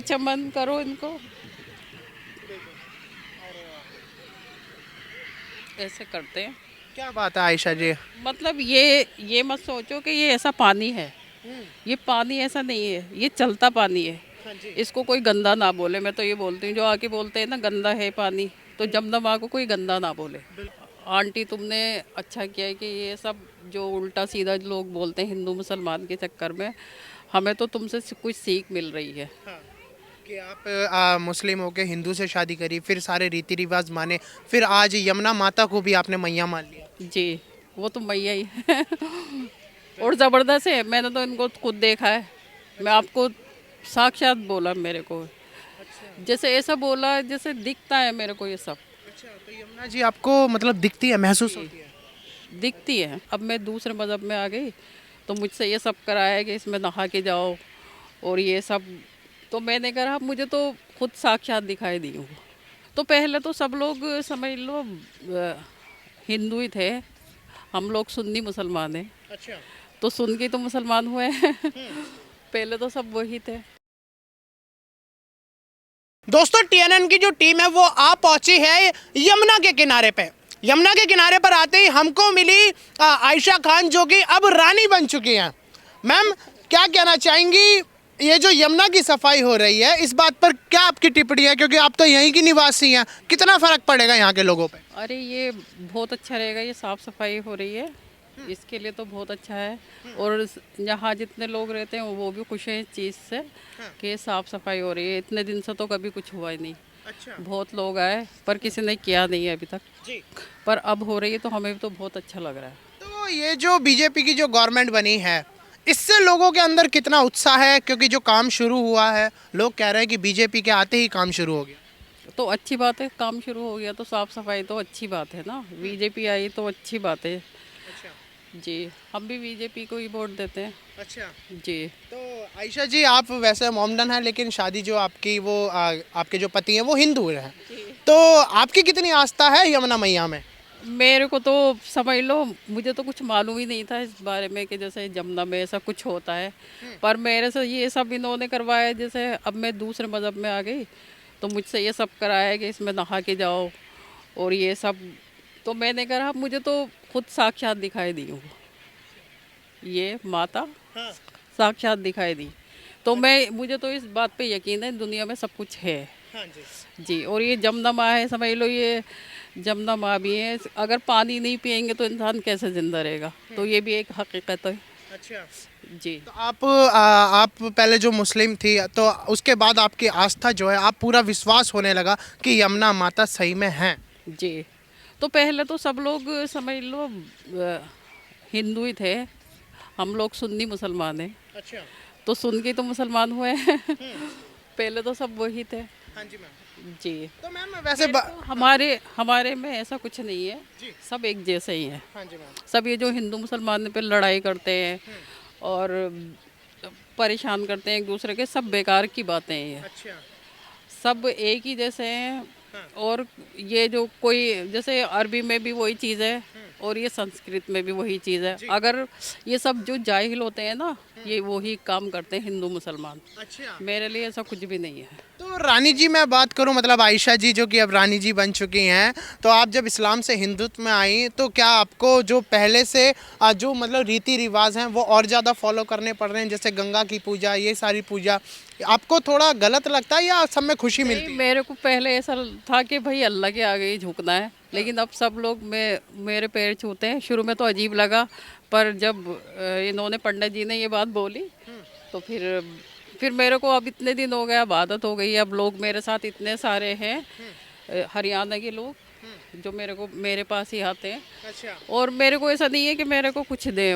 अच्छा मन करो इनको, ऐसे करते हैं। क्या बात है आयशा जी। मतलब ये मत सोचो कि ये ऐसा पानी है, ये पानी ऐसा नहीं है, ये चलता पानी है। हाँ जी। इसको कोई गंदा ना बोले, मैं तो ये बोलती हूँ, जो आके बोलते हैं ना गंदा है पानी, तो जमना माँ को कोई गंदा ना बोले। आंटी तुमने अच्छा किया है कि ये सब जो उल्टा सीधा लोग बोलते हैं हिंदू मुसलमान के चक्कर में, हमें तो तुमसे कुछ सीख मिल रही है। हाँ, कि आप मुस्लिम होके हिंदू से शादी करी, फिर सारे रीति रिवाज माने, फिर आज यमुना माता को भी आपने मैया मान लिया। जी, वो तो मैया ही है। और ज़बरदस्त है, मैंने तो इनको खुद देखा है। मैं आपको साक्षात बोला मेरे को, जैसे ऐसा बोला जैसे दिखता है मेरे को ये सब। अच्छा, तो यमुना जी आपको मतलब दिखती है, महसूस जी, होती है? दिखती है। अब मैं दूसरे मज़हब में आ गई तो मुझसे ये सब कराया है कि इसमें नहा के जाओ और ये सब, तो मैंने कहा मुझे तो खुद साक्षात दिखाई दी हूँ। तो पहले तो सब लोग समझ लो हिंदू ही थे, हम लोग सुन्नी मुसलमान हैं, अच्छा। तो सुन के तो मुसलमान हुए हैं। पहले तो सब वही थे। दोस्तों, टीएनएन की जो टीम है वो आ पहुंची है यमुना के किनारे पे। यमुना के किनारे पर आते ही हमको मिली आयशा खान, जो कि अब रानी बन चुकी हैं। मैम, क्या कहना चाहेंगी, ये जो यमुना की सफाई हो रही है इस बात पर क्या आपकी टिप्पणी है, क्योंकि आप तो यहीं की निवासी हैं, कितना फर्क पड़ेगा यहाँ के लोगों पे? अरे ये बहुत अच्छा रहेगा, ये साफ़ सफाई हो रही है, इसके लिए तो बहुत अच्छा है। और यहाँ जितने लोग रहते हैं वो भी खुश हैं इस चीज़ से कि साफ़ सफाई हो रही है। इतने दिन से तो कभी कुछ हुआ ही नहीं। अच्छा बहुत लोग आए पर किसी ने किया नहीं है अभी तक, जी। पर अब हो रही है तो हमें भी तो बहुत अच्छा लग रहा है। तो ये जो बीजेपी की जो गवर्नमेंट बनी है, इससे लोगों के अंदर कितना उत्साह है, क्योंकि जो काम शुरू हुआ है लोग कह रहे हैं कि बीजेपी के आते ही काम शुरू हो गया। तो अच्छी बात है, काम शुरू हो गया तो साफ़ सफाई तो अच्छी बात है ना, बीजेपी आई तो अच्छी बात है। अच्छा। जी, हम भी बीजेपी को ही वोट देते हैं। अच्छा, जी। तो आयशा जी आप वैसे मोमडन हैं, लेकिन शादी जो आपकी वो आपके जो पति हैं वो हिंदू हैं, तो आपकी कितनी आस्था है यमुना मैया में? मेरे को तो समझ लो, मुझे तो कुछ मालूम ही नहीं था इस बारे में कि जैसे जमुना में ऐसा कुछ होता है, पर मेरे से ये सब इन्होंने करवाया। जैसे अब मैं दूसरे मज़हब में आ गई तो मुझसे ये सब कराया है कि इसमें नहा के जाओ और ये सब, तो मैंने कहा मुझे तो खुद साक्षात दिखाई दी हूँ, ये माता हाँ। साक्षात दिखाई दी। तो मैं, मुझे तो इस बात पे यकीन है दुनिया में सब कुछ है। हाँ जी। जी, और ये जमुना माँ है, समझ लो ये जमुना माँ भी है। अगर पानी नहीं पिएंगे तो इंसान कैसे जिंदा रहेगा, तो ये भी एक हकीकत है। अच्छा, जी। तो आप पहले जो मुस्लिम थी, तो उसके बाद आपकी आस्था जो है, आप पूरा विश्वास होने लगा कि यमुना माता सही में हैं। जी, तो पहले तो सब लोग समझ लो हिंदू ही थे, हम लोग सुन्नी मुसलमान हैं, अच्छा। तो सुन के तो मुसलमान हुए हैं। पहले तो सब वही थे। हाँ जी मैम। जी। तो मैम वैसे तो हमारे हमारे में ऐसा कुछ नहीं है, जी। सब एक जैसे ही हैं। हाँ जी मैम। सब ये जो हिंदू मुसलमान पे लड़ाई करते हैं और परेशान करते हैं एक दूसरे के, सब बेकार की बातें हैं ये। अच्छा। सब एक ही जैसे हैं। हाँ। और ये जो कोई, जैसे अरबी में भी वही चीज़ है और ये संस्कृत में भी वही चीज़ है। जी। अगर ये सब जो जाहिल होते हैं ना, ये वही काम करते हैं हिंदू मुसलमान। अच्छा, मेरे लिए ऐसा कुछ भी नहीं है। तो रानी जी मैं बात करूं, मतलब आयशा जी जो कि अब रानी जी बन चुकी हैं, तो आप जब इस्लाम से हिंदुत्व में आई तो क्या आपको जो पहले से जो मतलब रीति रिवाज हैं वो और ज़्यादा फॉलो करने पड़ रहे हैं, जैसे गंगा की पूजा, ये सारी पूजा आपको थोड़ा गलत लगता है या सब में खुशी नहीं, मिलती है? मेरे को पहले ऐसा था कि भाई अल्लाह के आगे ही झुकना है, लेकिन अब सब लोग मेरे पैर छूते हैं। शुरू में तो अजीब लगा, पर जब इन्होंने, पंडित जी ने ये बात बोली, तो फिर मेरे को अब इतने दिन हो गए, अब आदत हो गई है। अब लोग मेरे साथ इतने सारे हैं, हरियाणा के लोग जो मेरे पास ही आते हैं। अच्छा। और मेरे को ऐसा नहीं है कि मेरे को कुछ दें,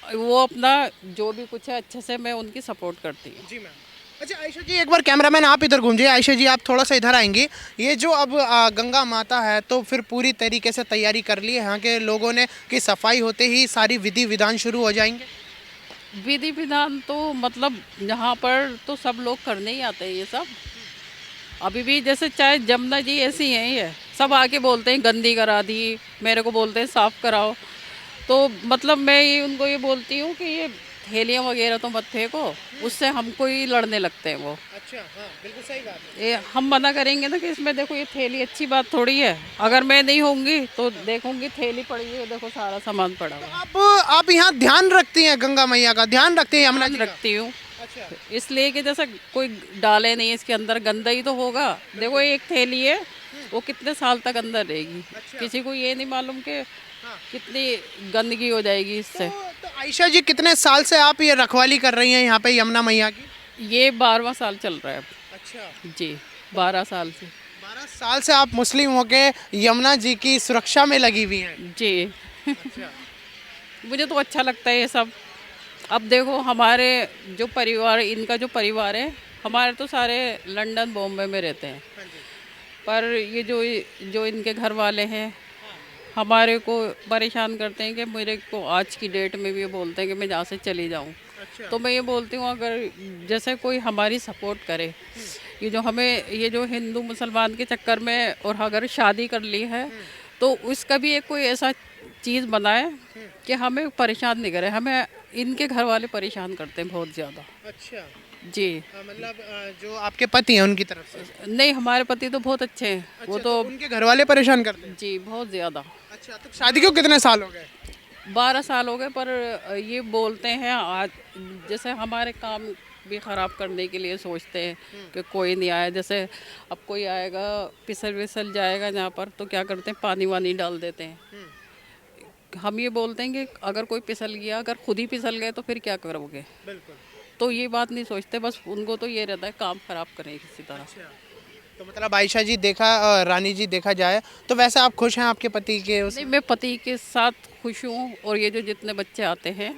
वो अपना जो भी कुछ है अच्छे से मैं उनकी सपोर्ट करती हूँ। जी मैम। अच्छा आयशा जी, एक बार कैमरामैन आप इधर घूम जाइए, आयशा जी आप थोड़ा सा इधर आएंगी। ये जो अब गंगा माता है, तो फिर पूरी तरीके से तैयारी कर ली है यहाँ के लोगों ने कि सफाई होते ही सारी विधि विधान शुरू हो जाएंगे? विधि विधान तो मतलब यहाँ पर तो सब लोग करने ही आते हैं ये सब। अभी भी जैसे चाहे जमुना जी ऐसी हैं, ये सब आके बोलते हैं गंदी करा दी, मेरे को बोलते हैं साफ कराओ। तो मतलब मैं ये उनको ये बोलती हूँ कि ये थैलियाँ वगैरह तो मत फेंको, उससे हमको ही लड़ने लगते हैं वो। अच्छा, हाँ, बिल्कुल सही बात है। ये हम मना करेंगे ना कि इसमें देखो ये थैली अच्छी बात थोड़ी है, अगर मैं नहीं होंगी तो देखूंगी थैली पड़ी है, देखो सारा सामान पड़ा हुआ है। आप यहाँ ध्यान रखती हैं गंगा मैया का, ध्यान रखती हैं यमुना जी का? रखती हूँ अच्छा, इसलिए कि जैसे कोई डाले नहीं इसके अंदर, गंदा ही तो होगा। देखो एक थैली है, वो कितने साल तक अंदर रहेगी, किसी को ये नहीं मालूम कि कितनी गंदगी हो जाएगी इससे। तो आयशा जी कितने साल से आप ये रखवाली कर रही हैं यहाँ पे यमुना मैया की? ये 12वां साल चल रहा है अब। अच्छा, जी 12 साल से। 12 साल से आप मुस्लिम होके यमुना जी की सुरक्षा में लगी हुई हैं। जी अच्छा, मुझे तो अच्छा लगता है ये सब। अब देखो हमारे जो परिवार, इनका जो परिवार है, हमारे तो सारे लंदन बॉम्बे में रहते हैं, पर ये जो इनके घर वाले हैं हमारे को परेशान करते हैं कि मेरे को आज की डेट में भी ये बोलते हैं कि मैं यहाँ से चली जाऊँ। अच्छा, तो मैं ये बोलती हूँ अगर जैसे कोई हमारी सपोर्ट करे, ये जो हमें ये जो हिंदू मुसलमान के चक्कर में और अगर शादी कर ली है तो उसका भी एक कोई ऐसा चीज़ बनाए कि हमें परेशान नहीं करे। हमें इनके घर वाले परेशान करते हैं बहुत ज़्यादा। अच्छा, जी मतलब जो आपके पति हैं उनकी तरफ से? नहीं, हमारे पति तो बहुत अच्छे हैं। अच्छा, वो तो उनके घर वाले परेशान करते हैं? जी बहुत ज़्यादा। अच्छा, तो शादी को कितने साल हो गए? 12 साल हो गए, पर ये बोलते हैं आज जैसे हमारे काम भी ख़राब करने के लिए सोचते हैं कि कोई नहीं आया। जैसे अब कोई आएगा फिसल विसल जाएगा यहाँ पर तो क्या करते हैं, पानी वानी डाल देते हैं। हम ये बोलते हैं कि अगर कोई फिसल गया, अगर खुद ही फिसल गए तो फिर क्या करोगे। बिल्कुल। तो ये बात नहीं सोचते, बस उनको तो ये रहता है काम ख़राब करें किसी तरह। तो मतलब आयशा जी रानी जी देखा जाए तो वैसे आप खुश हैं आपके पति के नहीं, मैं पति के साथ खुश हूँ और ये जो जितने बच्चे आते हैं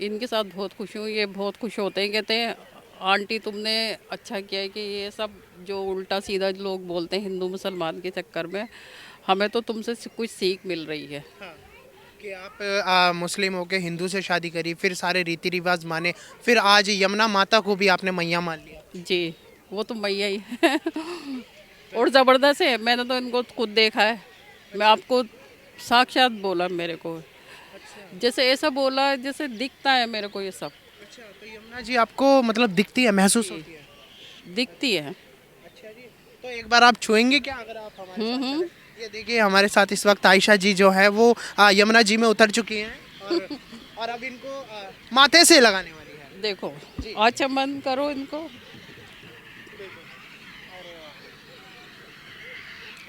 इनके साथ बहुत खुश हूँ। ये बहुत खुश होते हैं, कहते हैं आंटी तुमने अच्छा किया है कि ये सब जो उल्टा सीधा लोग बोलते हैं हिंदू मुसलमान के चक्कर में, हमें तो तुमसे कुछ सीख मिल रही है। हाँ, कि आप मुस्लिम होके हिंदू से शादी करी, फिर सारे रीति रिवाज माने, फिर आज यमुना माता को भी आपने मैया मान लिया। जी वो तो मैया ही है और ज़बरदस्त है। मैंने तो इनको खुद देखा है, मैं आपको साक्षात बोला मेरे को, जैसे ऐसा बोला जैसे दिखता है मेरे को ये सब। अच्छा, तो यमुना जी आपको मतलब दिखती है, महसूस होती है? दिखती है। अच्छा जी, तो एक बार आप छुएंगे क्या अगर आप हमारे साथ चलें? ये देखिए हमारे साथ इस वक्त आयशा जी जो है वो यमुना जी में उतर चुकी हैं और अब इनको माथे से लगाने वाली है। देखो अच्छा मन करो इनको,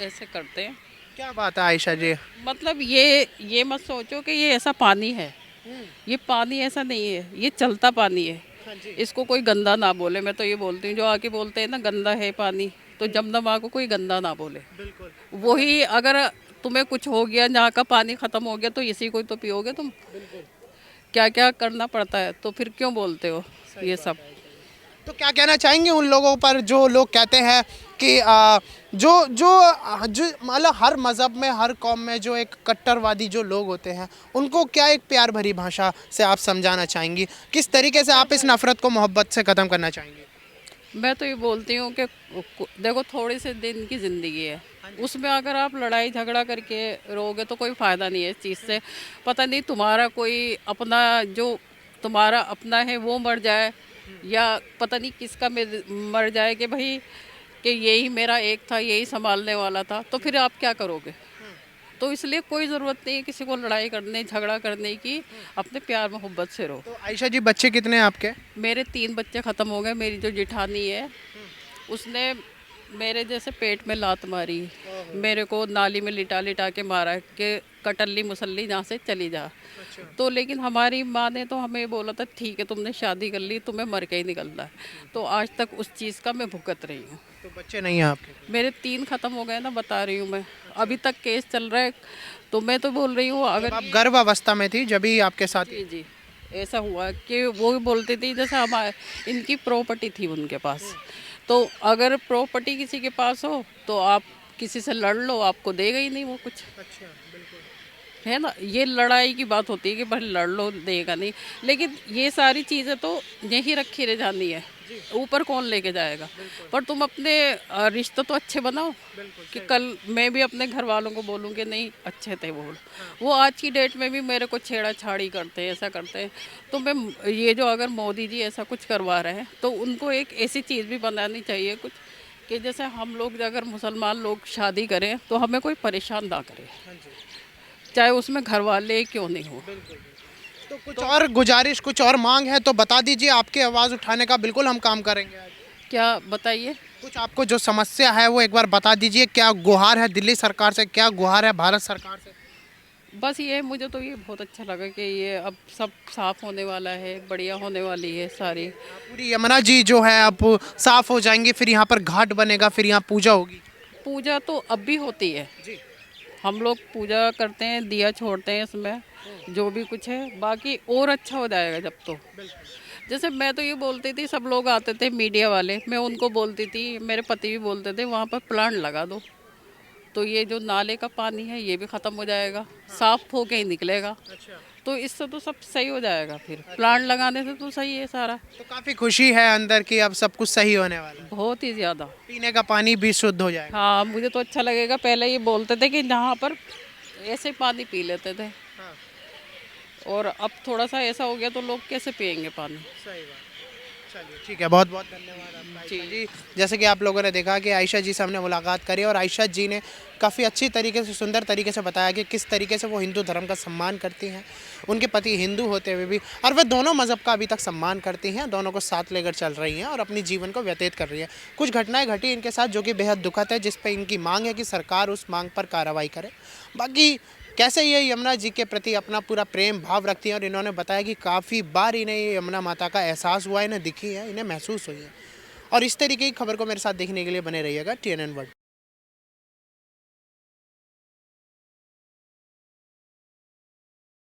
ऐसे करते हैं। क्या बात है आयशा जी। मतलब ये मत सोचो कि ये ऐसा पानी है, ये पानी ऐसा नहीं है, ये चलता पानी है। हाँ जी, इसको कोई गंदा ना बोले। मैं तो ये बोलती हूँ, जो आके बोलते हैं ना गंदा है पानी, तो जमुना माँ को कोई गंदा ना बोले। बिल्कुल। वही अगर तुम्हें कुछ हो गया, यहाँ का पानी खत्म हो गया तो इसी को ही तो पियोगे तुम। क्या क्या करना पड़ता है, तो फिर क्यों बोलते हो ये सब। तो क्या कहना चाहेंगे उन लोगों पर जो लोग कहते हैं कि जो जो जो मतलब हर मज़हब में, हर कौम में जो एक कट्टरवादी जो लोग होते हैं, उनको क्या एक प्यार भरी भाषा से आप समझाना चाहेंगी? किस तरीके से आप इस नफ़रत को मोहब्बत से ख़त्म करना चाहेंगे? मैं तो ये बोलती हूँ कि देखो थोड़े से दिन की ज़िंदगी है, उसमें अगर आप लड़ाई झगड़ा करके रहोगे तो कोई फ़ायदा नहीं है इस चीज़ से। पता नहीं तुम्हारा कोई अपना, जो तुम्हारा अपना है वो मर जाए, या पता नहीं किसका मर जाए कि भाई कि यही मेरा एक था, यही संभालने वाला था, तो फिर आप क्या करोगे। तो इसलिए कोई ज़रूरत नहीं है किसी को लड़ाई करने झगड़ा करने की, अपने प्यार मोहब्बत से रहो। तो आयशा जी बच्चे कितने हैं आपके? मेरे 3 बच्चे ख़त्म हो गए। मेरी जो जिठानी है उसने मेरे जैसे पेट में लात मारी, मेरे को नाली में लिटा लिटा के मारा कि कटल्ली मुसल्ली यहाँ से चली जा। तो लेकिन हमारी माँ ने तो हमें बोला था ठीक है तुमने शादी कर ली, तुम्हें मर के ही निकलना है। तो आज तक उस चीज़ का मैं भुगत रही हूँ। तो बच्चे नहीं हैं आपके? मेरे 3 ख़त्म हो गए ना, बता रही हूँ मैं, अभी तक केस चल रहा है। तो मैं तो बोल रही हूँ अगर आप गर्भ अवस्था में थी जब ही आपके साथ? जी जी ऐसा हुआ कि वो भी बोलती थी जैसे हमारे इनकी प्रॉपर्टी थी उनके पास, तो अगर प्रॉपर्टी किसी के पास हो तो आप किसी से लड़ लो, आपको देगा ही नहीं वो कुछ, अच्छा, बिल्कुल। है ना। ये लड़ाई की बात होती है कि भाई लड़ लो, देगा नहीं। लेकिन ये सारी चीज़ें तो यहीं रखी रह जानी है। ऊपर कौन लेके जाएगा। पर तुम अपने रिश्ते तो अच्छे बनाओ कि कल मैं भी अपने घर वालों को बोलूँ कि नहीं अच्छे थे वो आज की डेट में भी मेरे को छेड़ा छाड़ी करते हैं, ऐसा करते हैं। तो मैं ये जो अगर मोदी जी ऐसा कुछ करवा रहे हैं तो उनको एक ऐसी चीज़ भी बनानी चाहिए कुछ कि जैसे हम लोग अगर मुसलमान लोग शादी करें तो हमें कोई परेशान ना करे, चाहे उसमें घर वाले क्यों नहीं हो। तो कुछ और गुजारिश, कुछ और मांग है तो बता दीजिए, आपकी आवाज़ उठाने का बिल्कुल हम काम करेंगे आज। क्या बताइए। कुछ आपको जो समस्या है वो एक बार बता दीजिए, क्या गुहार है दिल्ली सरकार से, क्या गुहार है भारत सरकार से? बस ये मुझे तो ये बहुत अच्छा लगा कि ये अब सब साफ होने वाला है, बढ़िया होने वाली है सारी। पूरी यमुना जी जो है अब साफ हो जाएंगी, फिर यहाँ पर घाट बनेगा, फिर यहाँ पूजा होगी। पूजा तो अब भी होती है जी। हम लोग पूजा करते हैं, दिया छोड़ते हैं इसमें जो भी कुछ है, बाकी और अच्छा हो जाएगा जब तो। जैसे मैं तो ये बोलती थी, सब लोग आते थे मीडिया वाले, मैं उनको बोलती थी, मेरे पति भी बोलते थे वहाँ पर प्लांट लगा दो तो ये जो नाले का पानी है ये भी ख़त्म हो जाएगा, साफ होके ही निकलेगा। तो इससे तो सब सही हो जाएगा, फिर प्लांट लगाने से तो सही है सारा। तो काफ़ी खुशी है अंदर की अब सब कुछ सही होने वाला है, बहुत ही ज़्यादा। पीने का पानी भी शुद्ध हो जाएगा। हाँ मुझे तो अच्छा लगेगा। पहले ये बोलते थे कि यहाँ पर ऐसे पानी पी लेते थे और अब थोड़ा सा ऐसा हो गया तो लोग कैसे पियेंगे पानी। सही बात। चलिए ठीक है, बहुत बहुत धन्यवाद आपका आयशा जी। जैसे कि आप लोगों ने देखा कि आयशा जी से हमने मुलाकात करी और आयशा जी ने काफ़ी अच्छी तरीके से, सुंदर तरीके से बताया कि किस तरीके से वो हिंदू धर्म का सम्मान करती हैं, उनके पति हिंदू होते हुए भी, और वे दोनों मज़हब का अभी तक सम्मान करती हैं, दोनों को साथ लेकर चल रही हैं और अपनी जीवन को व्यतीत कर रही है। कुछ घटनाएं घटी इनके साथ जो कि बेहद दुखद है, जिस पर इनकी मांग है कि सरकार उस मांग पर कार्रवाई करे। बाकी कैसे ये यमुना जी के प्रति अपना पूरा प्रेम भाव रखती हैं और इन्होंने बताया कि काफ़ी बार इन्हें ये यमुना माता का एहसास हुआ है, इन्हें दिखी है, इन्हें महसूस हुई है। और इस तरीके की खबर को मेरे साथ देखने के लिए बने रहिएगा TNN वर्ल्ड।